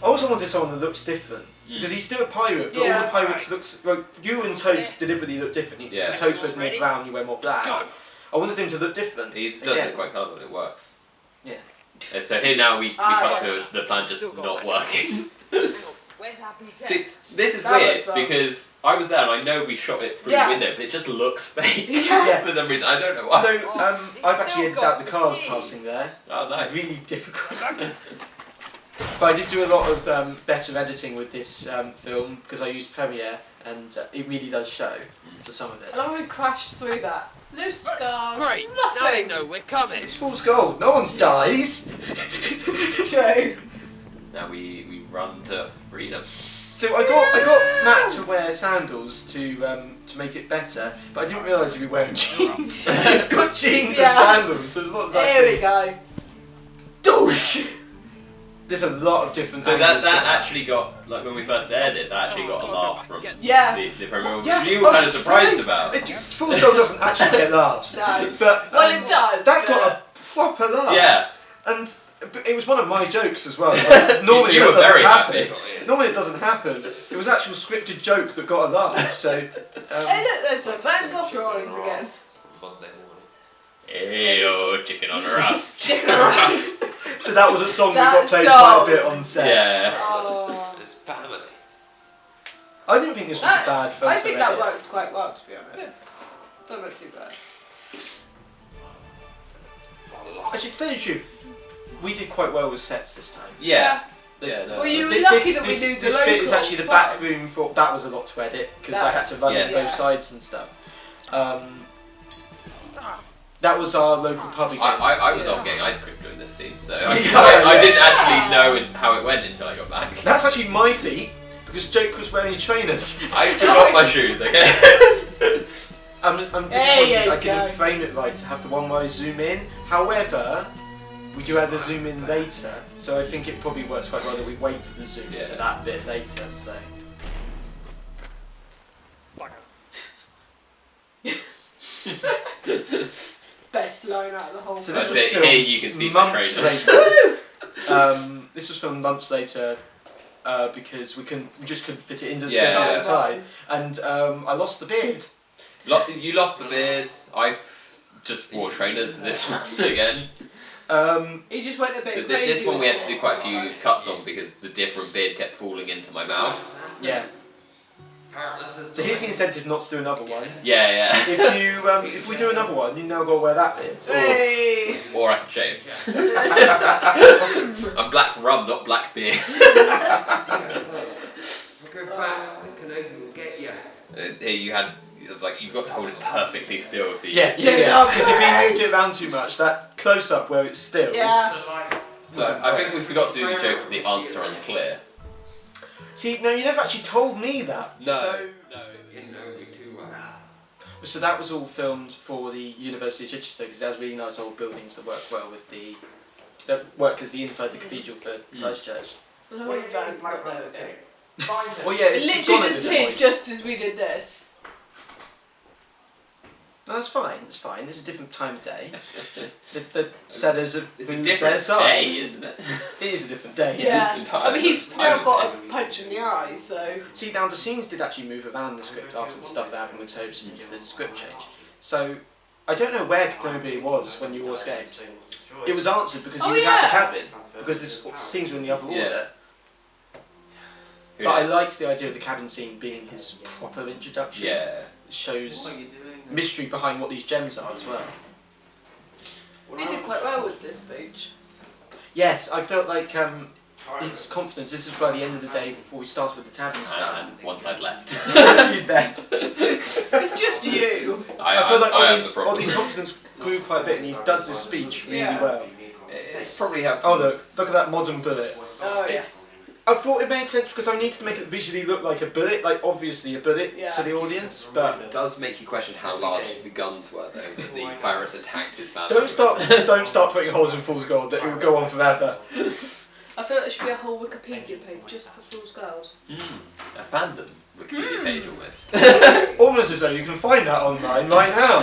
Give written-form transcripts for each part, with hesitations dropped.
also wanted someone that looks different. Because he's still a pirate, but all the pirates looks... Well, you and Toad deliberately look different. Toad's supposed to be more brown, you wear more black. I wanted him to look different. He does look quite colourful, it works. Yeah. And so here now we cut to the plan just not working. Where's Happy Jack? See, this is weird because I was there and I know we shot it through the window, but it just looks fake for some reason. I don't know why. So I've actually edited out the cars passing there. Oh, nice. Really difficult. But I did do a lot of better editing with this film because I used Premiere, and it really does show for some of it. I love when we crashed through that. No scars, Great. nothing. Now they know we're coming. It's fool's gold. No one dies. True. Now we run to freedom. So I got Matt to wear sandals to make it better, but I didn't realise he'd be wearing jeans. It's got jeans and sandals, so it's not exactly... There we go. Douche. There's a lot of different So angles. that actually got, like when we first aired it, that actually got a laugh from the premiere, which you were I was kind of surprised about. Fool's Gold doesn't actually get laughs. No. But, Well, it does. That got a proper laugh. Yeah. And it was one of my jokes as well. Like, normally you that were doesn't very happen. happy. Normally it doesn't happen. It was an actual scripted joke that got a laugh. So. Hey, look, there's the Van Gogh drawings again. Monday morning. Hey-o, chicken on a rock. Chicken around. So that was a song That that got played song. quite a bit on set. Yeah. Oh. It's family. I didn't think this was a bad photo I think that edit. works quite well, to be honest. Don't look too bad. Actually, to tell you the truth, we did quite well with sets this time. Yeah. The- Yeah, no. Well, you were Thi- lucky this, that we this, knew the this local. bit is actually the back room for that was a lot to edit because I had to run Yes. it both sides and stuff. That was our local pub again. I was off getting ice cream during this scene, so I Yeah. didn't actually know how it went until I got back. That's actually my feet because Jake was wearing trainers. I forgot my shoes, okay? I'm There disappointed you I didn't go. frame it right to have the one where I zoom in. However, we do have the zoom in later, so I think it probably works quite well that we wait for the zoom for that bit later. So. Best line out of the whole So thing. this was Here filmed you can see my months trainers. later. This was filmed months later because we just couldn't fit it into the schedule at the time, and I lost the beard. You lost the beers. I just wore trainers this one again. He just went a bit This crazy. one we with had to it. do quite a few cuts on because the different beard kept falling into my mouth. Yeah. So here's the incentive not to do another one. Yeah. If we do another one, you now got to wear that bit. Hey. Or I can shave. I'm Blackrum, not Blackbeard. Go back. Kenobi will get you. It was like, you've got to hold it perfectly still. So Yeah. Because if he moved it around too much, that close up where it's still. Yeah. So I think we forgot to do the joke of the answer unclear. See, no, you never actually told me that. No. You know me too well. So that was all filmed for the University of Chichester because it has really nice old buildings that work well with that work as the inside the cathedral for Christchurch. And how many fans got there again? Well, yeah, It it's literally gone at this disappeared point. just as we did this. No, that's fine. It's fine. It's a different time of day. The sellers have It's a moved their different side. day, isn't it? It is a different day. Yeah. Entirely I mean, he's different time now got of a punch in the eye, so. See, now the scenes did actually move around the script after the stuff that happened with Tobes and the script change. So, I don't know where Kenobi was when you all escaped. It was answered because he was at the cabin, because the scenes were in the other order. Who But I knows? liked the idea of the cabin scene being his proper introduction. Yeah. It shows mystery behind what these gems are as well. We did quite well with this speech. Yes, I felt like his confidence. This is by the end of the day before we started with the cabin stuff. And once I'd left. She left. It's just you. I feel like I have the problem. Ollie's confidence grew quite a bit, and he does this speech really well. It probably helped. Oh look at that modern bullet. Oh, yes. I thought it made sense because I needed to make it visually look like a bullet, like obviously a bullet to the audience, but It does make you question how large the guns were, though, that the pirates attacked his family. don't start putting holes in Fool's Gold. That it will go on forever. I feel like there should be a whole Wikipedia page just for Fool's Gold. A fandom Wikipedia page almost. Almost as though you can find that online right now.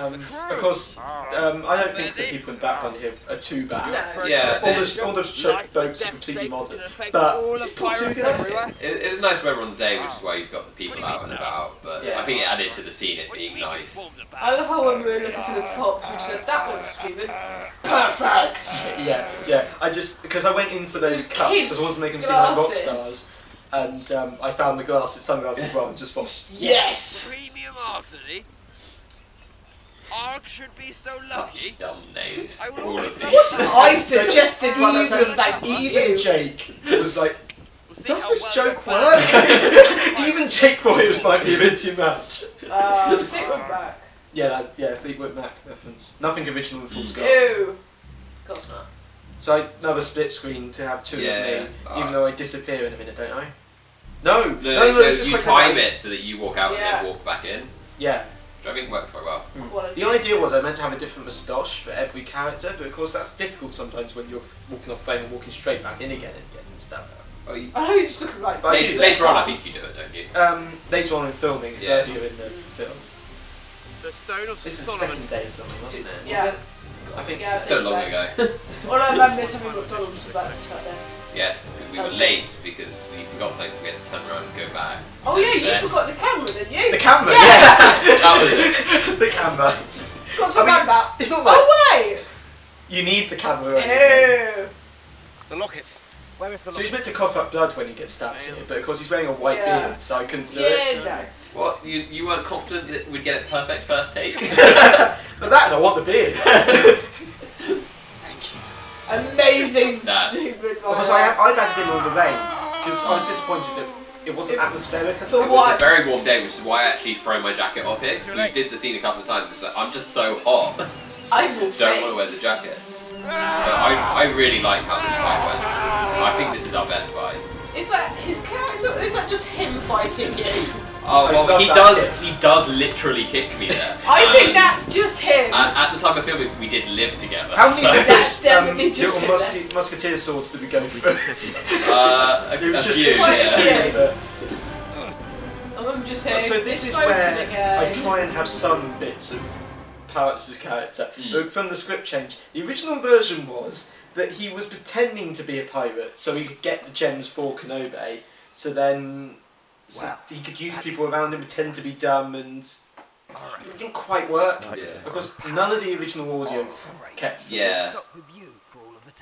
Of course, I don't think the people in the background here are too bad. No. Yeah. All the boats are completely modern, but it's not too good. It was nice weather on the day, which is why you've got the people out and about. But Yeah. I think it added to the scene it being nice. I love how when we were looking for the props, we said that looks stupid. Perfect. Yeah. Because I went in for those Those cups because I wanted to make them seem like rock glasses. stars, and I found the sunglasses as well, and just thought, Yes. Premium artillery. Arg should be so lucky. Dumb names. I will All of always these. I suggested one of them. Thank even you. Jake was like, We'll see does how this well joke your work? Even Jake thought it might be a bit too much. Think we're back. Yeah, Fleetwood Mac reference. Nothing original in full scale. Ew. Of course not. So another split screen to have two of Yeah. me, even though I disappear in a minute, don't I? No, No, this is you quite time clever. it so that you walk out and Yeah. then walk back in, Yeah. which I think works quite well. Quality. The idea was I meant to have a different moustache for every character, but of course that's difficult sometimes when you're walking off frame and walking straight back in again and getting stuff out. Well, you, I know you just look like. But I do later on, I that. think you do it, don't you? Later on in filming, it's Yeah. earlier in the film. The stone of This is the Solomon. second day of filming, wasn't it? Yeah. I think Yeah. So long ago. All I remember is having McDonald's for breakfast that day. Yes, we That were was late because we forgot something, so we had to turn around and go back. Oh yeah, you Then- forgot the camera, didn't you? the camera. Yeah. Yeah. That was it. The camera. Got to I mean, remember. It's not like Oh wait. you need the camera. Or anything. Ew. The locket. Where is the So he's locket? meant to cough up blood when he gets stabbed here, but of course he's wearing a white Yeah. beard, so I couldn't do it. Yeah, no. What? You weren't confident that we'd get it perfect first take? But that and I want the beard. Amazing That's- stupid Because I've added in all the rain, because I was disappointed that it wasn't atmospheric. For It was what? a very warm day, which is why I actually throw my jacket off here, because we did the scene a couple of times. It's like, I'm just so hot, I will don't want to wear the jacket. But I really like how this fight went. I think this is our best fight. Is that his character or is that just him fighting you? Oh I well, love he that does. kick. He does literally kick me there. I think that's just him. At the time of filming, we did live together. How many so, of That's those definitely just little him musketeer swords did we go through? a It was just few. Quite a Yeah. few. But- I'm just saying. So this is bloke where again. I try and have some bits of Parrots' character. But from the script change, the original version was that he was pretending to be a pirate so he could get the gems for Kenobi. So then he could use people around him, pretend to be dumb, and it didn't quite work. Yeah. Of course, none of the original audio kept for Yeah. this.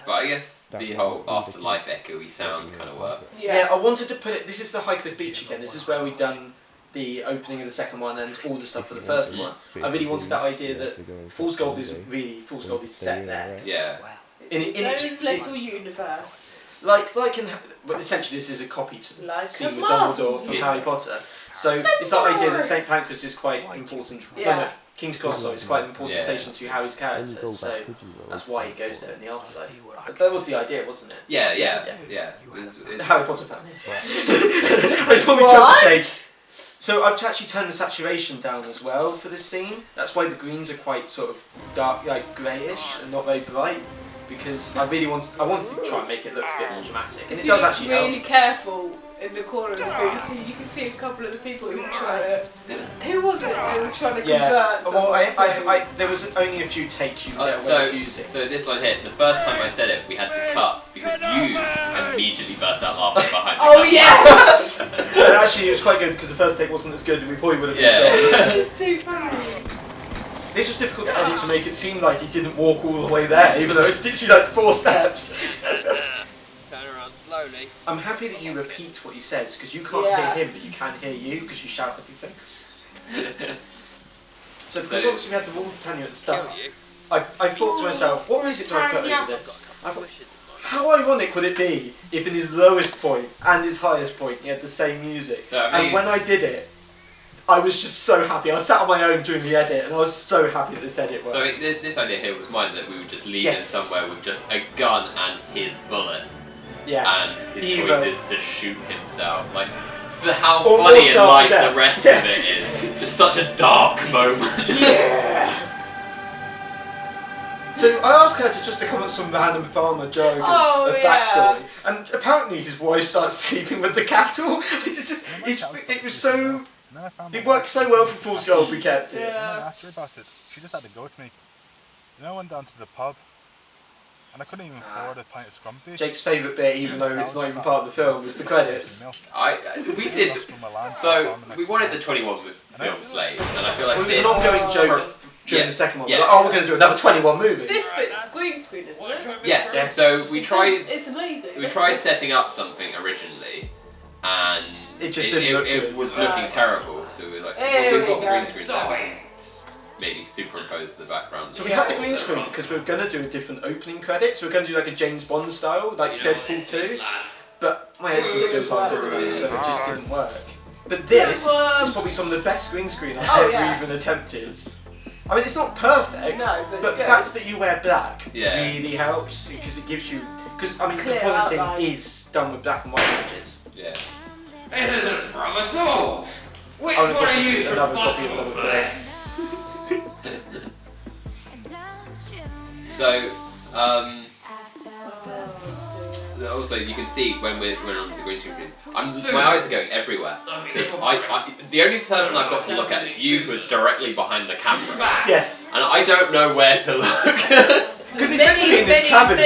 But I guess the whole afterlife echoey sound kind of works. Yeah, I wanted to put it. This is the Highcliffe Beach again. This is where we'd done the opening of the second one and all the stuff for the first one. I really wanted that idea that Fool's Gold is set there. Yeah. In It's its own little universe. like in well, essentially this is a copy to the Like scene a with mum. Dumbledore from Yes. Harry Potter. So it's that idea that St Pancras is quite important. Yeah. No, King's Cross is quite an important Yeah. station to Harry's character. So that's why he goes there in the afterlife. But that was the idea, wasn't it? Yeah. Yeah. It The was- Harry Potter fan. I told me to What? interpretate. So I've actually turned the saturation down as well for this scene. That's why the greens are quite sort of dark, like greyish and not very bright. Because I wanted to try and make it look a bit more dramatic, and If it you does look actually really help. careful in the corner of the room, you can see a couple of the people who were trying to. Who was it? They were trying to Yeah. convert Well, someone to. there was only a few takes you could get away so, with using. so this line here, the first time I said it, we had to cut because you immediately burst out laughing behind the Oh camera. yes! And actually, it was quite good because the first take wasn't as good, and we probably would have Yeah. done. It's just too funny. This was difficult to edit to make it seem like he didn't walk all the way there, even though it's literally like 4 steps. Turn around slowly. I'm happy that you repeat what he says because you can't Yeah. hear him, but you can hear you because you shout everything. So because So- obviously we had the Royal Britannia at the start, Kill you. I thought to myself, what music do I put over this? I thought, how ironic would it be if in his lowest point and his highest point he had the same music? So, I mean- and when I did it, I was just so happy. I sat on my own doing the edit and I was so happy that this edit worked. So this idea here was mine that we would just leave Yes. in somewhere with just a gun and his bullet yeah. and his Evo. choice is to shoot himself. Like, for how Or funny and starve light to death. the rest Yeah. of it is. Just such a dark moment. Yeah. So I asked her to just to come up with some random farmer joke Oh, of yeah. backstory, and apparently his wife starts sleeping with the cattle. It was so. It worked so well for Fool's Gold. We kept it. Yeah. Ask her about it. she just had to go with me. You know, I went down to the pub, and I couldn't even afford a pint of scrumpy. Jake's favourite bit, even though it's not even part of the film, was the credits. We did. So we wanted the 21 film slate, and I feel like it was an ongoing joke during the second one. Like, oh, we're going to do another 21 movie. This bit's green screen, isn't it? Yes. So we tried. It's amazing. We tried setting up something originally, and it just didn't look good. It was looking terrible. So we were like, we've got the green screen there. Maybe superimpose the background. So we had the green screen because we were going to do a different opening credit. So we were going to do like a James Bond style, like Deadpool 2. But my editing skills aren't good, so it just didn't work. But this is probably some of the best green screen I've ever even attempted. I mean, it's not perfect, but the fact that you wear black really helps because it gives you. Because I mean, compositing is done with black and white images. Yeah. Which one are you responsible for this? So, also you can see when we're on the green screen, my eyes are going everywhere. Because the only person I've got to look at is you, who's directly behind the camera. Yes. And I don't know where to look. Because he's meant to be in this cabin.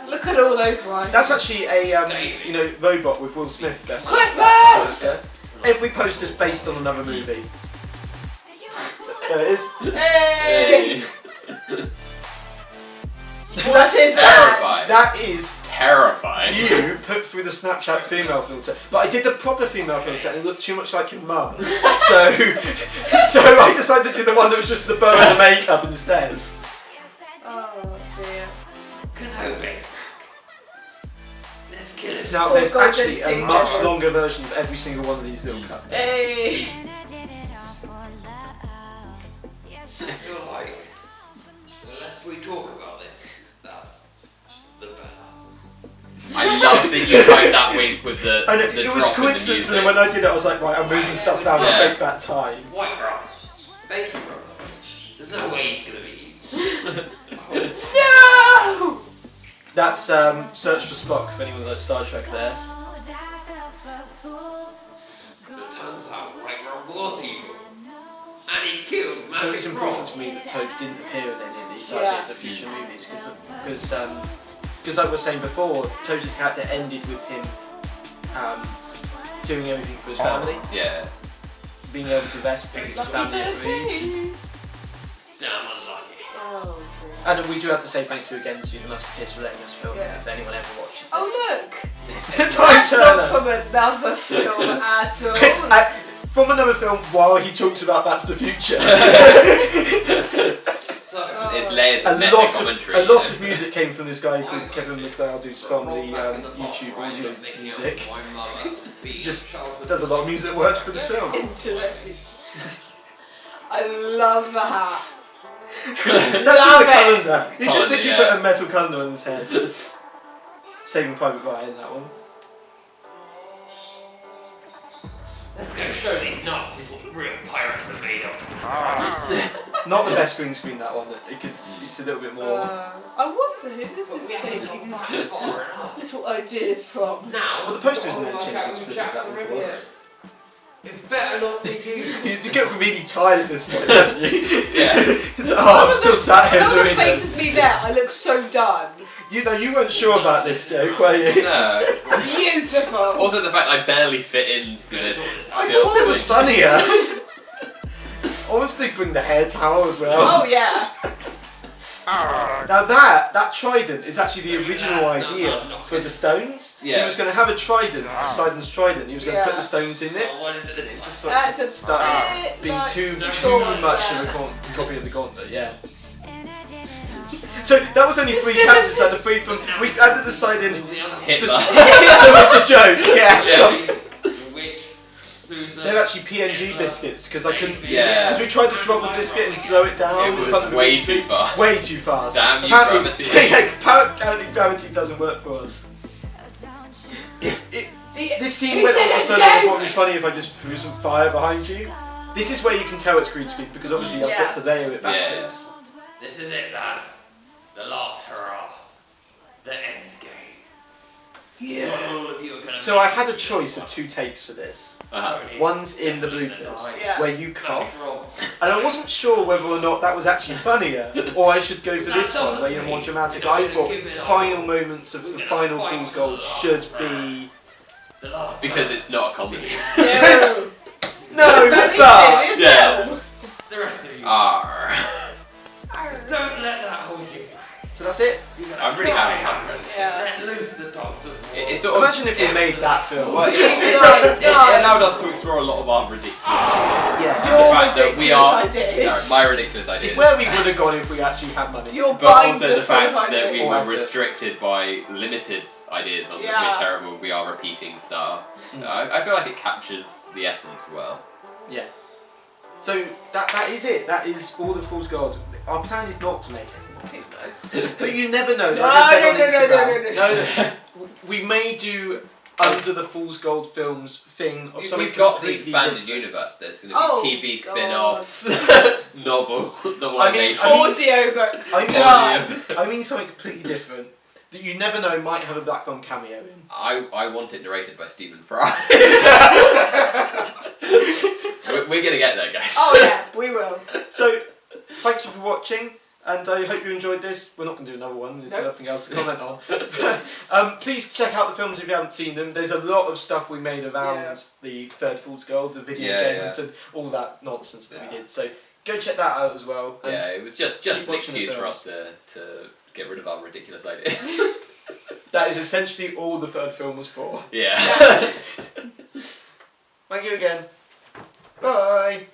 Look at all those lines. That's actually a robot with Will Smith. There. Christmas! Every poster's based on another movie. There it is. Hey! What is that? That is terrifying. You put through the Snapchat female filter, but I did the proper female filter and it looked too much like your mum. So I decided to do the one that was just the bow and the makeup instead. Oh dear. Kenobi. Let's kill it. Now there's actually a much longer version of every single one of these little cuts. Hey. You're like, the less we talk about this, that's the better. I love that you tried that wink with the I know, the it was drop in the coincidence, music. and when I did it, I was like, right, I'm moving stuff down to make that time. White bro. Bacon bro. There's no way he's gonna be eaten. No! That's Search for Spock, for anyone that likes Star Trek there. It turns out White bro was evil. And he killed Magic So it's important Bro. for me that Toad didn't appear in any of these ideas of future movies, because like we were saying before, Toad's character ended with him doing everything for his family. Yeah. Being able to invest in his family for age. Damn unlucky. Oh dear. And we do have to say thank you again to the Musketeers for letting us film if anyone ever watches this. Oh look! Time That's Turner. not from another film at all. From another film while he talks about That's the Future. So, It's layers of meta commentary. A lot of music came from this guy called Kevin McLeod, who's from the YouTube audio music. He just does a lot of music work for this film. Into it. I love the hat. That's just a calendar. He's just literally yeah. put a metal calendar on his head. Saving Private Ryan, that one. let's go show these Nazis what real pirates are made of. Not the best green screen, that one, because it's a little bit more. I wonder who this is taking little ideas from. Now, Well, the poster isn't actually because that one forwards. it better not be you. You get really tired at this point, don't you? Yeah. I'm still sat here I love the doing face this. of me there. I look so done. You weren't sure about this joke, were you? No. Beautiful. Also the fact I barely fit into this. I thought it was funnier. I wanted to bring the hair towel as well. Oh yeah. Now that trident is actually the original idea for the stones. Yeah. He was going to have a trident, Poseidon's trident. He was going to put the stones in it. What is it? It just sort That's of a started bit being like too the much gauntlet. of a copy of the gauntlet. Yeah. So that was only 3 characters out of 3 from. We added the side in. Hitler. That was the joke. Yeah. Which Susan? They're actually PNG biscuits because I couldn't. Yeah. Because we tried to drop a biscuit and slow it down. It in front of was the way green too screen. fast. Way too fast. Damn you, apparently, gravity. apparently gravity doesn't work for us. This scene went on for so long. I thought it would be funny if I just threw some fire behind you. This is where you can tell it's green screen because obviously I've got to layer it backwards. This is it, lads. The last hurrah. The end game. Yeah. What all of you are gonna So I had a choice of 2 takes for this. Uh-huh. One's in the bloopers, Yeah. where you cough, and I wasn't sure whether or not that was actually funnier, or I should go for this one, where you're more dramatic. I thought final moments of the final Fool's Gold should be... Because it's not a comedy. No. No, but... Yeah. The rest of you. Arr. Don't let that hold you back. So that's it. I'm really having fun. Yeah. Let loose the dogs of war. It's sort of, Imagine if we made that film. Well, it allowed us to explore a lot of our ridiculous Yeah. the Your fact that we are ridiculous ideas. my ridiculous ideas. It's where we would have gone if we actually had money. Your But binder also the full of fact that we ideas. were Effort. restricted by limited ideas on that Yeah. we're terrible, we are repeating stuff. I feel like it captures the essence well. Yeah. So that is it. That is all the Fool's Gold. Our plan is not to make any more. Please no. But you never know. Like No, I said no, on no, Instagram. no. We may do under the Fool's Gold films thing of something We've got the completely expanded different. universe. There's going to be TV God. spin-offs, novelization. I Audio books. I mean- Done. I mean something completely different that you never know might have a Blackrum cameo in. I want it narrated by Stephen Fry. We're going to get there, guys. Oh yeah, we will. So, thank you for watching, and I hope you enjoyed this. We're not going to do another one, there's Nope. nothing else to comment on. Please check out the films if you haven't seen them. There's a lot of stuff we made around the third Fool's Gold, the video games, and all that nonsense that we did. So, go check that out as well. And Yeah, it was just keep an watching the excuse for films. us to get rid of our ridiculous ideas. That is essentially all the third film was for. Yeah. Thank you again. Bye.